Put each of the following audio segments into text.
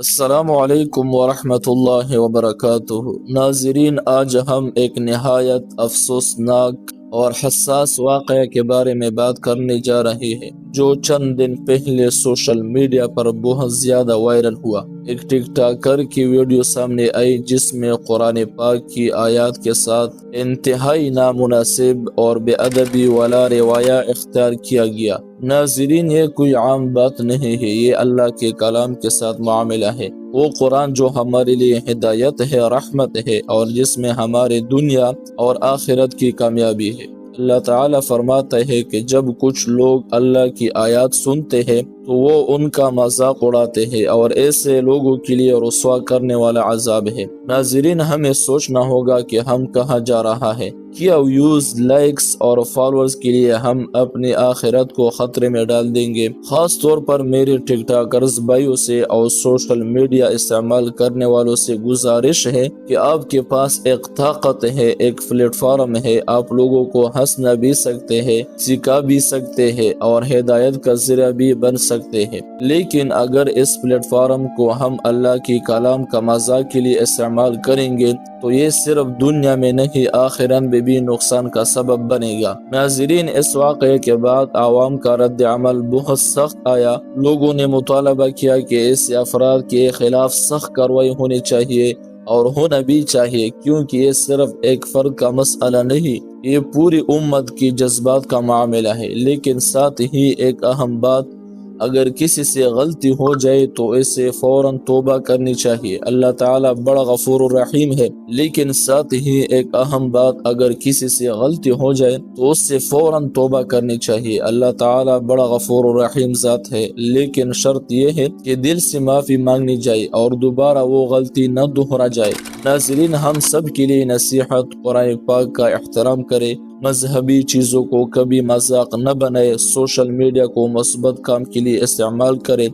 السلام علیکم ورحمۃ اللہ وبرکاتہ۔ ناظرین، آج ہم ایک نہایت افسوسناک اور حساس واقعہ کے بارے میں بات کرنے جا رہے ہیں جو چند دن پہلے سوشل میڈیا پر بہت زیادہ وائرل ہوا۔ ایک ٹک ٹاکر کی ویڈیو سامنے آئی جس میں قرآن پاک کی آیات کے ساتھ انتہائی نامناسب اور بے ادبی والا روایہ اختیار کیا گیا۔ ناظرین، یہ کوئی عام بات نہیں ہے، یہ اللہ کے کلام کے ساتھ معاملہ ہے۔ وہ قرآن جو ہمارے لیے ہدایت ہے، رحمت ہے، اور جس میں ہمارے دنیا اور آخرت کی کامیابی ہے۔ اللہ تعالیٰ فرماتا ہے کہ جب کچھ لوگ اللہ کی آیات سنتے ہیں تو وہ ان کا مذاق اڑاتے ہیں، اور ایسے لوگوں کے لیے رسوا کرنے والا عذاب ہے۔ ناظرین، ہمیں سوچنا ہوگا کہ ہم کہاں جا رہا ہے۔ کیا ویوز، لائکس اور فالوورز کے لیے ہم اپنی آخرت کو خطرے میں ڈال دیں گے؟ خاص طور پر میرے ٹک ٹاکرز بھائیوں سے اور سوشل میڈیا استعمال کرنے والوں سے گزارش ہے کہ آپ کے پاس ایک طاقت ہے، ایک پلیٹ فارم ہے، آپ لوگوں کو ہنسنا بھی سکتے ہیں، سکھا بھی سکتے ہیں اور ہدایت کا ذریعہ بھی بن سکتے ہیں۔ لیکن اگر اس پلیٹ فارم کو ہم اللہ کی کلام کا مذاق کے لیے استعمال کریں گے تو یہ صرف دنیا میں نہیں، آخرت میں بھی نقصان کا سبب بنے گا۔ ناظرین، اس واقعے کے بعد عوام کا رد عمل بہت سخت آیا۔ لوگوں نے مطالبہ کیا کہ ایسے افراد کے خلاف سخت کارروائی ہونی چاہیے، اور ہونا بھی چاہیے، کیونکہ یہ صرف ایک فرد کا مسئلہ نہیں، یہ پوری امت کی جذبات کا معاملہ ہے۔ لیکن ساتھ ہی ایک اہم بات، اگر کسی سے غلطی ہو جائے تو اسے فوراً توبہ کرنی چاہیے۔ اللہ تعالیٰ بڑا غفور الرحیم ہے، لیکن ساتھ ہی ایک اہم بات، اگر کسی سے غلطی ہو جائے تو اس سے فوراً توبہ کرنی چاہیے۔ اللہ تعالیٰ بڑا غفور الرحیم ذات ہے، لیکن شرط یہ ہے کہ دل سے معافی مانگنی جائے اور دوبارہ وہ غلطی نہ دہرا جائے۔ ناظرین، ہم سب کے لیے نصیحت، قرآن پاک کا احترام کرے، مذہبی چیزوں کو کبھی مذاق نہ بنائے، سوشل میڈیا کو مثبت کام کے لیے استعمال کرے،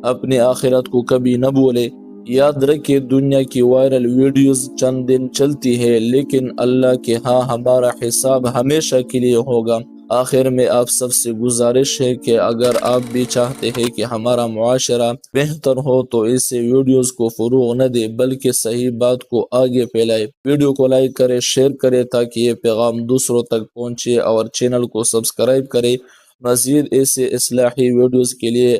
اپنی آخرت کو کبھی نہ بھولے۔ یاد رکھے، دنیا کی وائرل ویڈیوز چند دن چلتی ہے، لیکن اللہ کے ہاں ہمارا حساب ہمیشہ کے لیے ہوگا۔ آخر میں آپ سب سے گزارش ہے کہ اگر آپ بھی چاہتے ہیں کہ ہمارا معاشرہ بہتر ہو تو ایسے ویڈیوز کو فروغ نہ دے، بلکہ صحیح بات کو آگے پھیلائے۔ ویڈیو کو لائک کرے، شیئر کرے تاکہ یہ پیغام دوسروں تک پہنچے، اور چینل کو سبسکرائب کرے۔ مزید ایسے اصلاحی ویڈیوز کے لیے